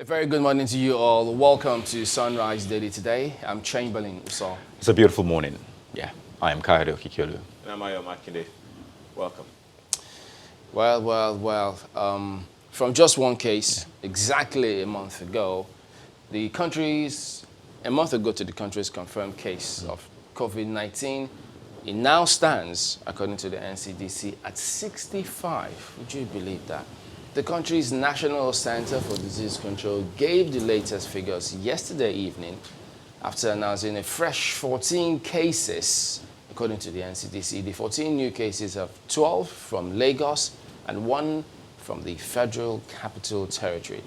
very good morning to you all. Welcome to Sunrise Daily today. I'm Chamberlain Uso. It's a beautiful morning. Yeah, I am Kayode Okikiolu. And I'm Ayo Makinde. Welcome. Well. From just one case, exactly a month ago, the country's confirmed case of COVID-19, it now stands, according to the NCDC, at 65. Would you believe that? The country's National Center for Disease Control gave the latest figures yesterday evening after announcing a fresh 14 cases, according to the NCDC. The 14 new cases have 12 from Lagos and 1 from the Federal Capital Territory.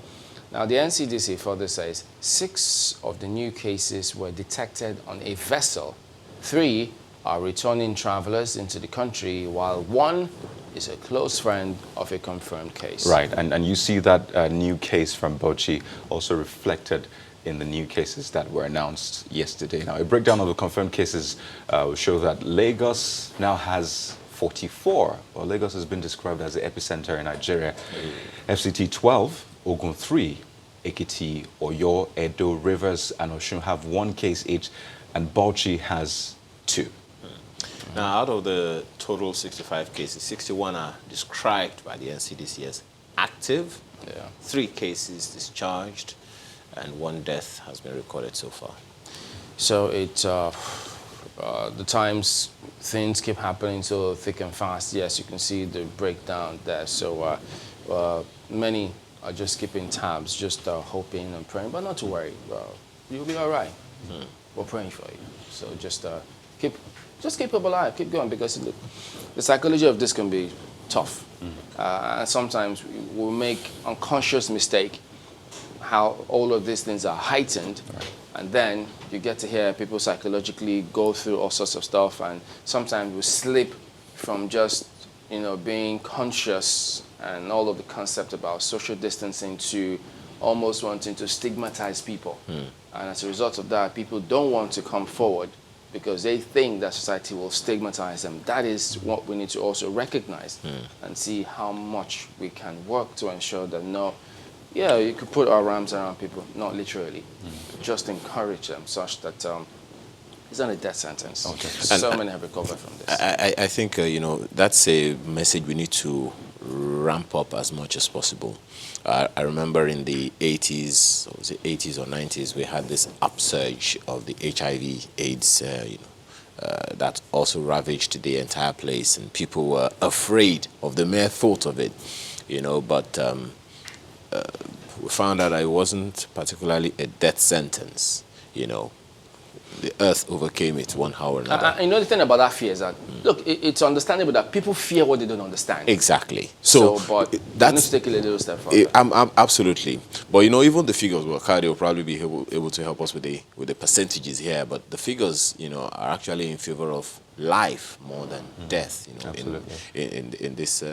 Now, the NCDC further says 6 of the new cases were detected on a vessel. 3 are returning travelers into the country, while 1 is a close friend of a confirmed case. Right, and you see that new case from Bauchi also reflected in the new cases that were announced yesterday. Now, a breakdown of the confirmed cases will show that Lagos now has 44. Well, Lagos has been described as the epicenter in Nigeria. FCT 12, Ogun 3, Ekiti, Oyo, Edo, Rivers, and Osun have 1 case each, and Bauchi has 2. Now, out of the total 65 cases, 61 are described by the NCDC as active, 3 cases discharged, and 1 death has been recorded so far. So the times things keep happening so thick and fast. Yes, you can see the breakdown there. So many are just keeping tabs, just hoping and praying, but not to worry. You'll be all right. We're praying for you. So just keep people alive, keep going, because look, the psychology of this can be tough. And sometimes we'll make unconscious mistake how all of these things are heightened. Right. And then you get to hear people psychologically go through all sorts of stuff, and sometimes we slip from just, being conscious and all of the concept about social distancing to almost wanting to stigmatize people. And as a result of that, people don't want to come forward because they think that society will stigmatize them. That is what we need to also recognize and see how much we can work to ensure that you could put our arms around people, not literally, just encourage them such that it's not a death sentence. Okay. So many have recovered from this. I think, that's a message we need to ramp up as much as possible. I remember in the 80s, or was it 80s or 90s, we had this upsurge of the HIV/AIDS, that also ravaged the entire place, and people were afraid of the mere thought of it, but we found out that it wasn't particularly a death sentence, The earth overcame it one how or another. The thing about that fear is that, look, it's understandable that people fear what they don't understand. Exactly. But that's take a little step further. Absolutely. But even the figures, Kayode will probably be able to help us with the percentages here. But the figures, are actually in favor of life more than death. In this.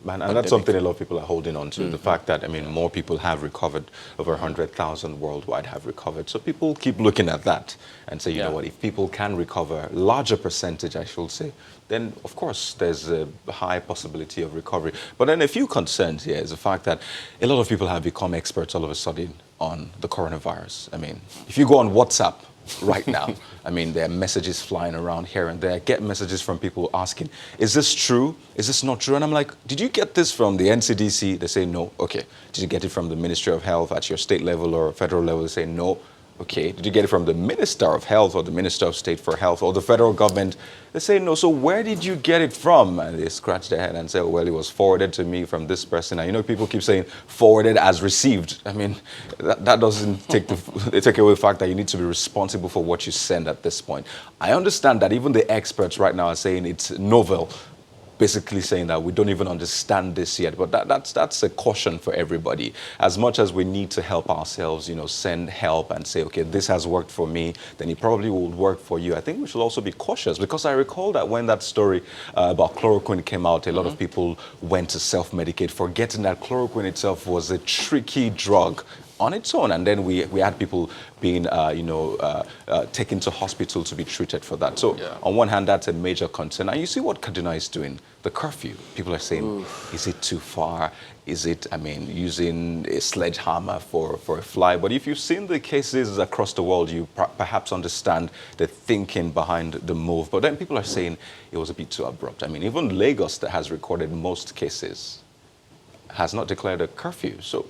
And that's something a lot of people are holding on to, the fact that, more people have recovered, over 100,000 worldwide have recovered. So people keep looking at that and say, you know what, if people can recover, larger percentage, I should say, then, of course, there's a high possibility of recovery. But then a few concerns here is the fact that a lot of people have become experts all of a sudden on the coronavirus. If you go on WhatsApp right now, there are messages flying around here and there. I get messages from people asking, is this true? Is this not true? And I'm like, did you get this from the NCDC? They say no. Okay. Did you get it from the Ministry of Health at your state level or federal level? They say no. Okay. Did you get it from the Minister of Health or the Minister of State for Health or the federal government? They say no. So where did you get it from? And they scratch their head and say, well, it was forwarded to me from this person. And people keep saying forwarded as received. That doesn't take away the fact that you need to be responsible for what you send at this point. I understand that even the experts right now are saying it's novel, basically saying that we don't even understand this yet. But that's a caution for everybody. As much as we need to help ourselves, send help and say, okay, this has worked for me, then it probably will work for you. I think we should also be cautious, because I recall that when that story about chloroquine came out, a lot of people went to self-medicate, forgetting that chloroquine itself was a tricky drug on its own. And then we had people being, taken to hospital to be treated for that. So on one hand, that's a major concern. And you see what Kaduna is doing. The curfew. People are saying, is it too far? Is it, using a sledgehammer for a fly? But if you've seen the cases across the world, you perhaps understand the thinking behind the move. But then people are saying it was a bit too abrupt. Even Lagos, that has recorded most cases, has not declared a curfew. So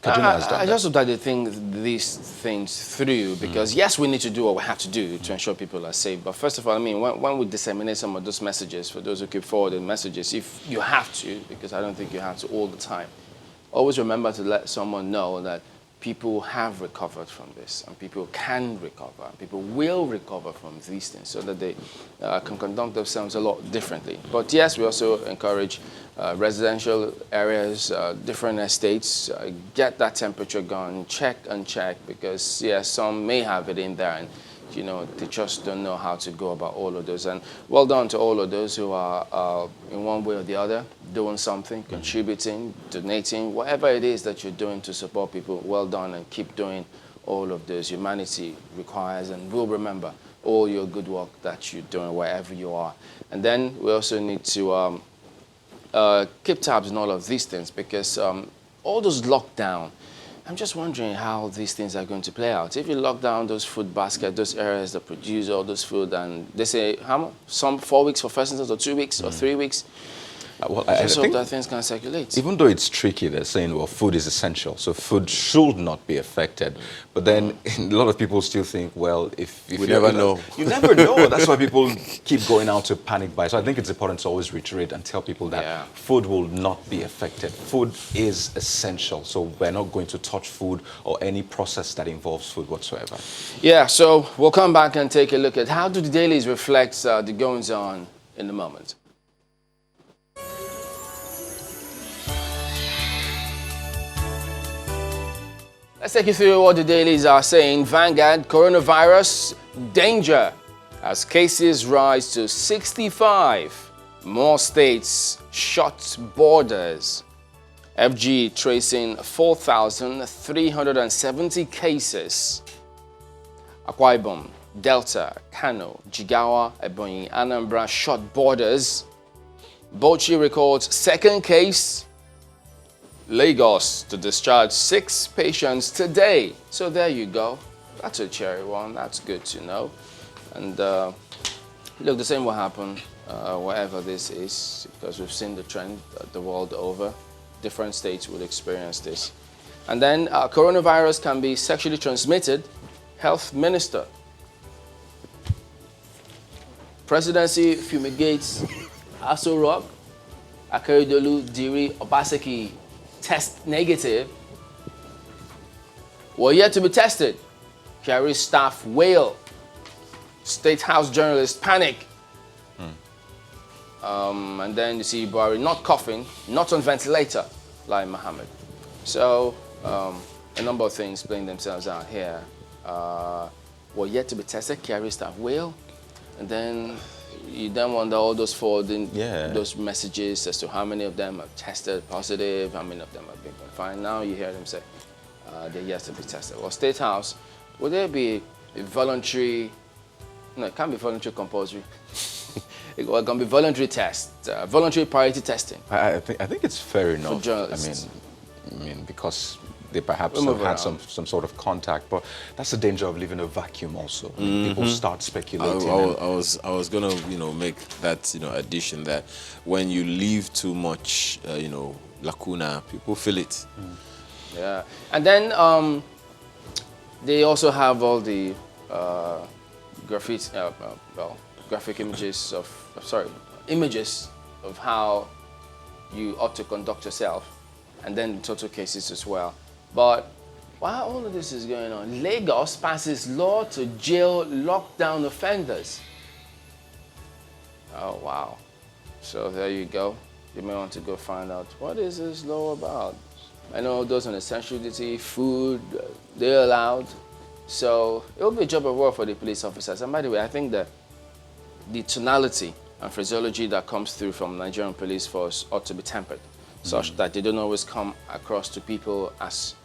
Kaduna has done I just hope that they think these things through, because yes, we need to do what we have to do to ensure people are safe. But first of all, when we disseminate some of those messages, for those who keep forwarding messages, if you have to, because I don't think you have to all the time, always remember to let someone know that people have recovered from this, and people can recover, and people will recover from these things, so that they can conduct themselves a lot differently. But yes, we also encourage residential areas, different estates, get that temperature gun, check, because yes, some may have it in there, and they just don't know how to go about all of those. And well done to all of those who are, in one way or the other, doing something, contributing, donating, whatever it is that you're doing to support people. Well done, and keep doing all of those. Humanity requires, and will remember all your good work that you're doing wherever you are. And then we also need to keep tabs on all of these things, because all those lockdown, I'm just wondering how these things are going to play out. If you lock down those food baskets, those areas that produce all this food, and they say, how much? Some 4 weeks for first instance, or 2 weeks, or 3 weeks. I just hope that things can circulate. Even though it's tricky, they're saying, well, food is essential, so food should not be affected. But then a lot of people still think, well, if we never know. You never know. That's why people keep going out to panic buy. So I think it's important to always reiterate and tell people that food will not be affected. Food is essential, so we're not going to touch food or any process that involves food whatsoever. Yeah, so we'll come back and take a look at how do the dailies reflect the goings on in a moment. Let's take you through what the dailies are saying. Vanguard coronavirus danger as cases rise to 65. More states shut borders. FG tracing 4,370 cases. Akwa Ibom, Delta, Kano, Jigawa, Ebonyi, Anambra shut borders. Bauchi records second case. Lagos to discharge 6 patients today. So there you go. That's a cherry one. That's good to know. And look, the same will happen wherever this is, because we've seen the trend the world over. Different states will experience this. And then coronavirus can be sexually transmitted. Health Minister. Presidency fumigates Aso Rock. Akeredolu, Diri, Obaseki test negative. Were yet to be tested. Carry staff wail. State House journalists panic. And then you see Buhari not coughing, not on ventilator, like Mohammed. So a number of things playing themselves out here. Were yet to be tested. Carry staff wail. And then you then wonder all those forwarding those messages as to how many of them have tested positive, how many of them have been confined. Now you hear them say they're yet to be tested. Well, State House, would there be a voluntary? No, it can't be voluntary compulsory. It can be voluntary test, voluntary priority testing. I think it's fair enough. For journalists. I mean, because they perhaps have had some sort of contact, but that's the danger of living a vacuum also. People start speculating. I was gonna make that addition that when you leave too much lacuna, people feel it. Yeah, and then they also have all the graphic images images of how you ought to conduct yourself, and then total cases as well. But while all of this is going on, Lagos passes law to jail lockdown offenders. Oh, wow. So there you go. You may want to go find out, what is this law about? I know those on essential duty, food, they're allowed. So it will be a job of work for the police officers. And by the way, I think that the tonality and phraseology that comes through from Nigerian police force ought to be tempered, such that they don't always come across to people as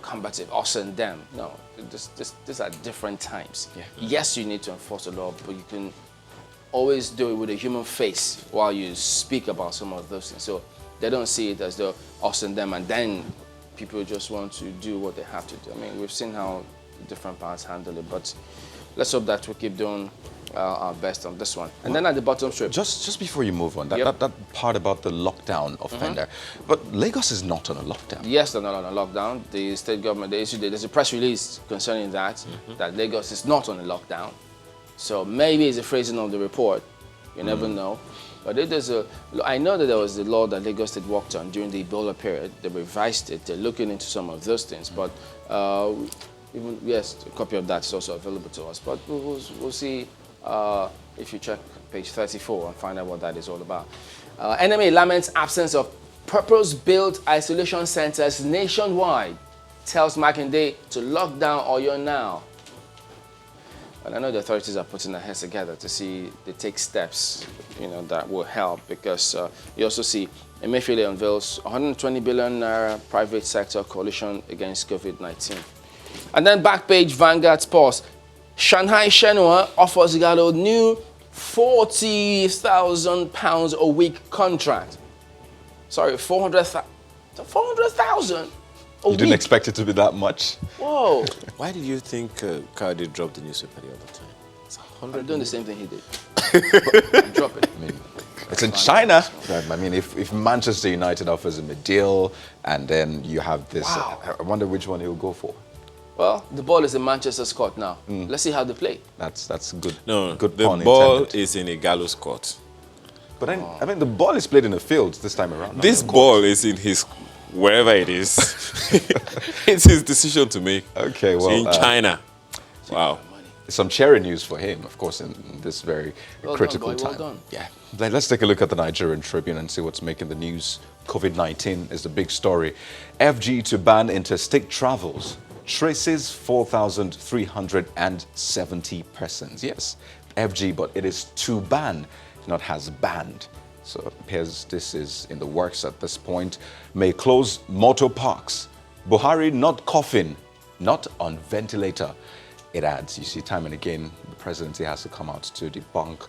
combative, us and them. No, these are different times. Yeah. Yes, you need to enforce the law, but you can always do it with a human face while you speak about some of those things. So they don't see it as the us and them, and then people just want to do what they have to do. I mean, we've seen how different parts handle it, but let's hope that we keep doing our best on this one. And then at the bottom strip. Just before you move on, that part about the lockdown offender, but Lagos is not on a lockdown. Yes, they're not on a lockdown. The state government, there's a press release concerning that, that Lagos is not on a lockdown. So maybe it's a phrasing of the report. You never know. But I know that there was the law that Lagos State worked on during the Ebola period. They revised it. They're looking into some of those things. But yes, a copy of that is also available to us. But we'll see if you check page 34 and find out what that is all about. NMA laments absence of purpose-built isolation centers nationwide. Tells Makinde to lock down Oyo now. And I know the authorities are putting their heads together to see they take steps, that will help, because you also see Emefiele unveils 120 billion naira private sector coalition against COVID-19. And then back page, Vanguard Sports. Shanghai Shenhua offers Igalo new £40,000 a week contract. Sorry, 400,000 a week. You didn't expect it to be that much? Whoa. Why did you think Kade dropped the newspaper the other time? It's 100 I'm doing the same thing he did. Drop it. I mean, it's in China. I mean, if Manchester United offers him a deal, and then you have this, I wonder which one he'll go for. Well, the ball is in Manchester's court now. Let's see how they play. That's good. No, good the pun ball intended. is in Igalo's court. But then, I mean, the ball is played in the field this time around. This ball is in his, wherever it is. It's his decision to make. Okay, well. In China. Wow. Some cherry news for him, of course, in this very critical time. Well done. Yeah. Let's take a look at the Nigerian Tribune and see what's making the news. COVID-19 is the big story. FG to ban interstate travels. Traces 4,370 persons. Yes, FG, but it is to ban, not has banned. So it appears this is in the works at this point. May close motor parks. Buhari not coughing, not on ventilator. It adds, you see, time and again, the presidency has to come out to debunk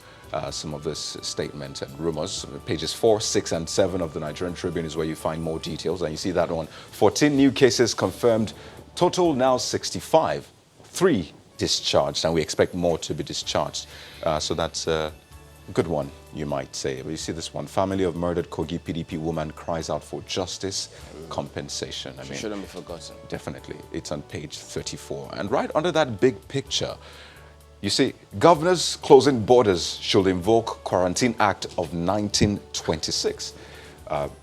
some of this statement and rumors. Pages 4, 6, and 7 of the Nigerian Tribune is where you find more details. And you see that one. 14 new cases confirmed. Total now 65. 3 discharged, and we expect more to be discharged. So that's a good one, you might say. But you see this one. Family of murdered Kogi PDP woman cries out for justice, compensation. I mean, shouldn't be forgotten. Definitely. It's on page 34. And right under that big picture, you see, governors closing borders should invoke Quarantine Act of 1926.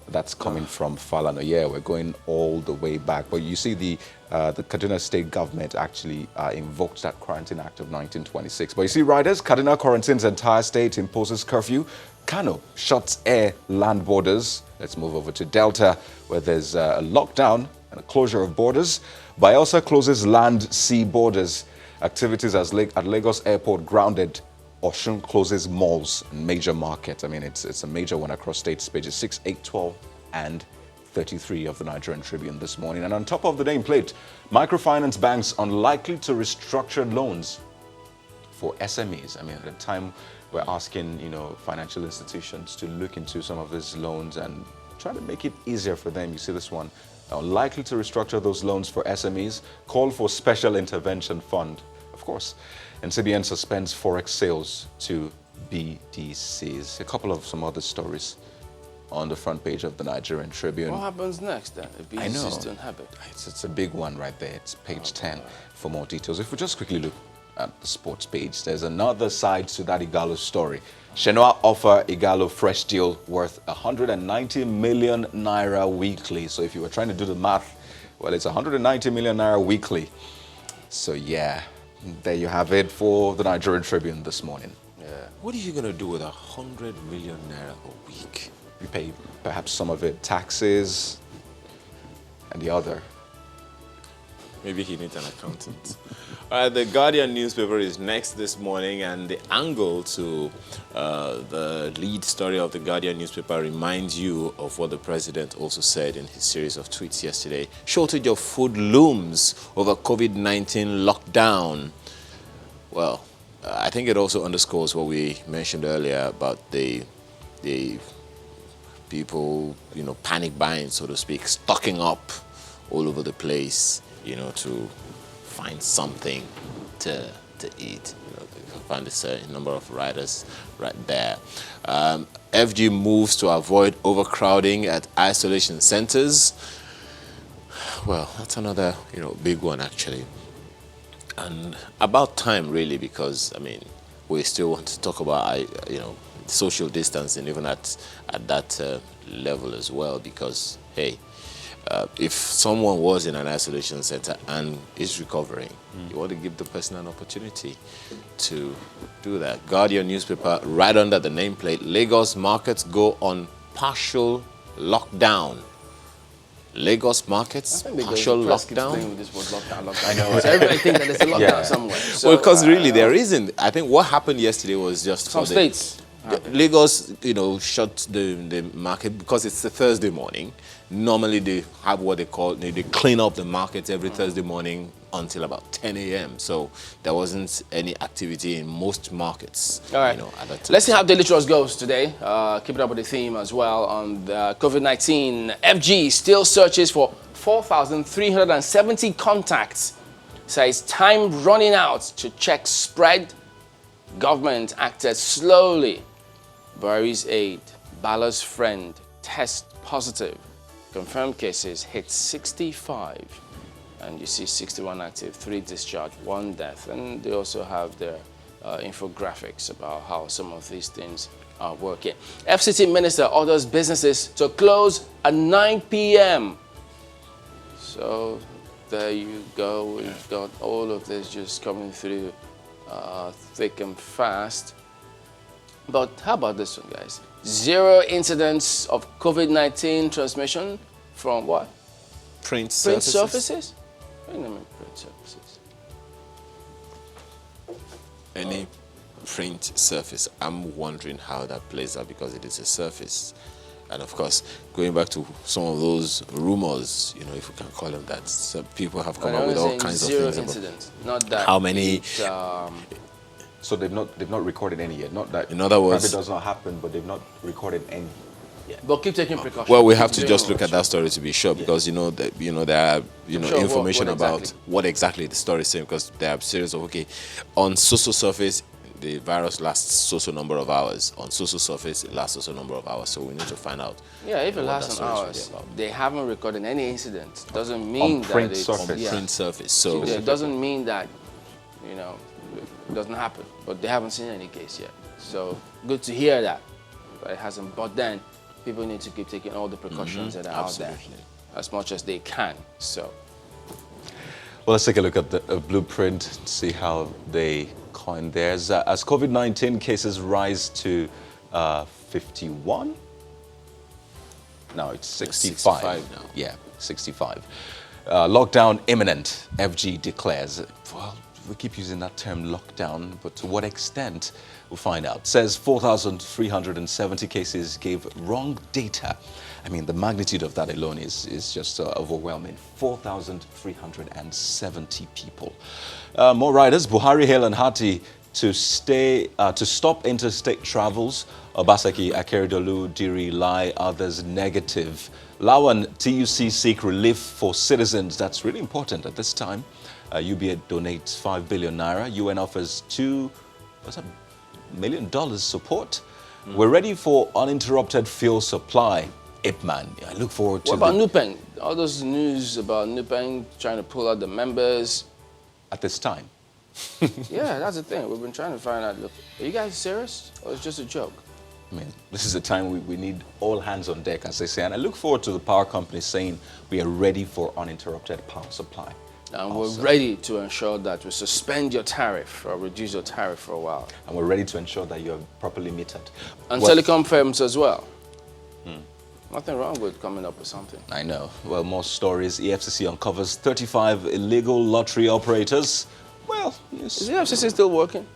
That's coming from Falana. Yeah, we're going all the way back. But you see, the Kaduna state government actually invoked that Quarantine Act of 1926. But you see, riders, Kaduna quarantines entire state, imposes curfew. Kano shuts air land borders. Let's move over to Delta, where there's a lockdown and a closure of borders. Bayelsa closes land-sea borders. Activities at Lagos Airport grounded. Osun closes malls and major markets. I mean, it's a major one across states. Pages 6, 8, 12, and 33 of the Nigerian Tribune this morning. And on top of the nameplate, microfinance banks unlikely to restructure loans for SMEs. I mean, at the time we're asking, financial institutions to look into some of these loans and try to make it easier for them. You see this one. Unlikely to restructure those loans for SMEs. Call for special intervention fund, of course. And CBN suspends forex sales to BDCs. A couple of some other stories on the front page of the Nigerian Tribune. What happens next then if BDCs don't have it? It's a big one right there. It's page 10 for more details. If we just quickly look at the sports page, there's another side to that Igalo story. Shenhua offer Igalo fresh deal worth 190 million naira weekly. So if you were trying to do the math, well, it's 190 million naira weekly. So yeah. There you have it for the Nigerian Tribune this morning. Yeah. What are you going to do with 100 million naira a week? You pay perhaps some of it taxes and the other. Maybe he needs an accountant. All right, the Guardian newspaper is next this morning, and the angle to the lead story of the Guardian newspaper reminds you of what the president also said in his series of tweets yesterday. Shortage of food looms over COVID-19 lockdown. Well, I think it also underscores what we mentioned earlier about the people, panic buying, so to speak, stocking up all over the place, to find something to eat. You can find a certain number of riders right there. FG moves to avoid overcrowding at isolation centers. Well, that's another, big one actually. And about time really, because we still want to talk about, social distancing even at that level as well, because hey, if someone was in an isolation center and is recovering, you want to give the person an opportunity to do that. Guardian newspaper, right under the nameplate, Lagos markets go on partial lockdown. Lagos markets, partial lockdown. This word lockdown. I know. So everybody thinks that there's a lockdown somewhere. So, well, because really there isn't. I think what happened yesterday was just some states. Lagos, shut the market because it's a Thursday morning. Normally they have what they call, they clean up the markets every Thursday morning until about 10 a.m. So there wasn't any activity in most markets. All right. At that time. Let's see how Daily Trust goes today. Keep it up with the theme as well on the COVID-19. FG still searches for 4,370 contacts. Says time running out to check spread. Government acted slowly. Buhari's aide, Bala's friend, test positive. Confirmed cases hit 65. And you see 61 active, 3 discharged, 1 death. And they also have their infographics about how some of these things are working. FCT minister orders businesses to close at 9 p.m. So there you go. We've got all of this just coming through thick and fast. But how about this one, guys? 0 incidents of COVID-19 transmission from what? Print surfaces? What do you mean print surfaces? Any print surface. I'm wondering how that plays out because it is a surface. And of course, going back to some of those rumors, if we can call them that, so people have come up with all kinds of things. 0 incidents, not that. How many? So they've not recorded any yet. Not that. In other words, it does not happen, but they've not recorded any. Yeah. But keep taking precautions. Well, we have to just look at that story to be sure, because there are information about what exactly the story is saying, because there are series of on so-so surface the virus lasts so-so number of hours. On so-so surface it lasts so-so number of hours. So we need to find out. Yeah, if it lasts an hour, they haven't recorded any incidents. Doesn't mean that it's on print surface. So it doesn't mean that it doesn't happen. But they haven't seen any case yet. So good to hear that. But it hasn't. But then people need to keep taking all the precautions that are out there as much as they can. So. Well, let's take a look at the blueprint and see how they coined theirs. As COVID-19 cases rise to 51? No, it's 65. 65 now. Yeah, 65. Lockdown imminent, FG declares. Well, we keep using that term lockdown, but to what extent, we'll find out. Says 4,370 cases gave wrong data. I mean, the magnitude of that alone is just overwhelming. 4,370 people. More riders, Buhari, Hale and Hati to stop interstate travels. Obaseki, Akeredolu, Diri, Lai, others negative. Lawan, TUC seek relief for citizens. That's really important at this time. UBA donates 5 billion naira. UN offers $2 million support. We're ready for uninterrupted fuel supply. Ipman, I look forward to. What about Nupeng? All those news about Nupeng trying to pull out the members. At this time. Yeah, that's the thing. We've been trying to find out. Look, are you guys serious, or it's just a joke? I mean, this is the time we need all hands on deck, as they say. And I look forward to the power companies saying we are ready for uninterrupted power supply. And we're ready to ensure that we suspend your tariff or reduce your tariff for a while. And we're ready to ensure that you are properly metered. And telecom firms as well. Nothing wrong with coming up with something. I know. Well, more stories. EFCC uncovers 35 illegal lottery operators. Well, yes. Is the FCC still working?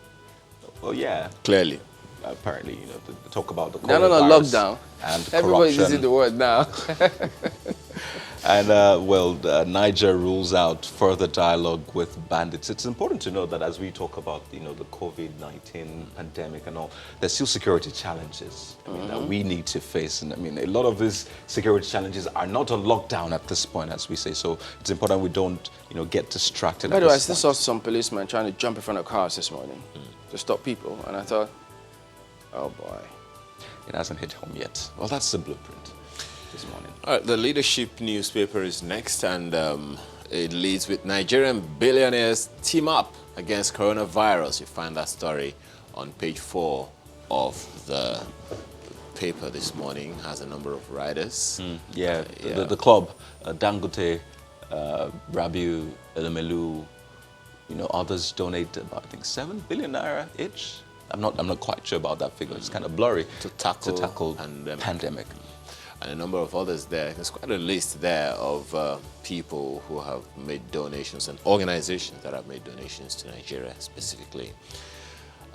Well, yeah. Clearly. Apparently, you know, to talk about the They're not on coronavirus lockdown. and Everybody's corruption. using the word now. And, Niger rules out further dialogue with bandits. It's important to know that as we talk about, you know, the COVID-19 pandemic and all, there's still security challenges that we need to face. And, I mean, a lot of these security challenges are not on lockdown at this point, as we say. So it's important we don't, you know, get distracted. By the way, I still saw some policemen trying to jump in front of cars this morning to stop people. And I thought, oh, boy. It hasn't hit home yet. Well, that's the blueprint this morning. All right, the Leadership newspaper is next, and it leads with Nigerian billionaires team up against coronavirus. You find that story on page 4 of the paper this morning. Has a number of riders. The club, Dangote, Rabiu, Elemelu, you know, others donate about, I think, 7 billion naira each. I'm not quite sure about that figure. It's kind of blurry To tackle pandemic. And a number of others there. There's quite a list there of people who have made donations and organizations that have made donations to Nigeria specifically.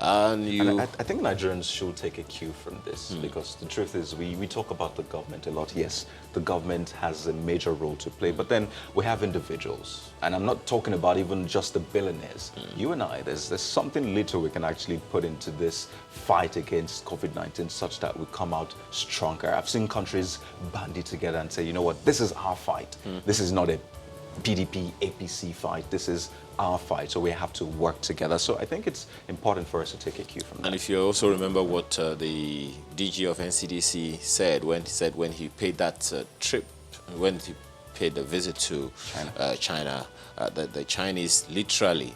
And I think Nigerians should take a cue from this because the truth is we talk about the government a lot. Yes, the government has a major role to play, but then we have individuals. And I'm not talking about even just the billionaires. You and I, there's something little we can actually put into this fight against COVID-19 such that we come out stronger. I've seen countries bandy together and say, you know what, this is our fight. This is not a PDP, APC fight. This is our fight, so we have to work together. So I think it's important for us to take a cue from that. And if you also remember what the DG of NCDC said when he paid that trip, when he paid the visit to China, the Chinese literally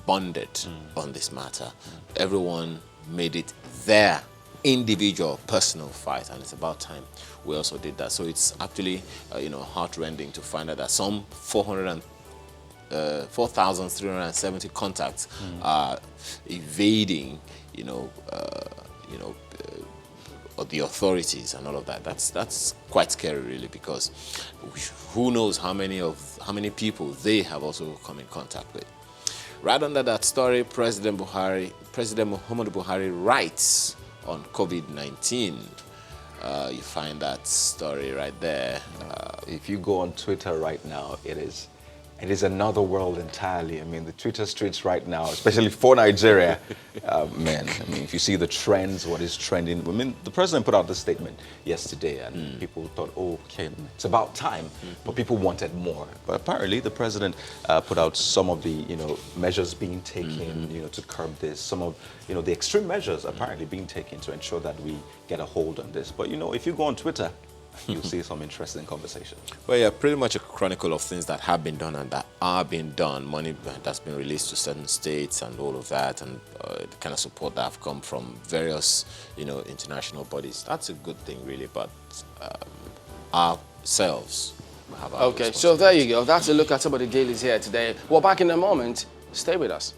bonded on this matter. Everyone made it their individual personal fight, and it's about time we also did that. So it's actually heartrending to find out that some 4,370 contacts are evading the authorities and all of that. That's quite scary, really, because who knows how many people they have also come in contact with. Right under that story, President Muhammadu Buhari writes on COVID-19. You find that story right there. If you go on Twitter right now, it is another world entirely. I mean, the Twitter streets right now, especially for Nigeria, man, I mean, if you see the trends, what is trending. I mean, the president put out this statement yesterday, and people thought, oh, okay, it's about time, but people wanted more. But apparently, the president put out some of the, measures being taken, to curb this. Some of, the extreme measures apparently being taken to ensure that we get a hold on this. But, if you go on Twitter, you'll see some interesting conversation. Well, yeah, pretty much a chronicle of things that have been done and that are being done. Money that's been released to certain states and all of that, and the kind of support that have come from various, international bodies. That's a good thing, really. But ourselves have our Okay, so there you go. That's a look at some of the dailies here today. Well, back in a moment. Stay with us.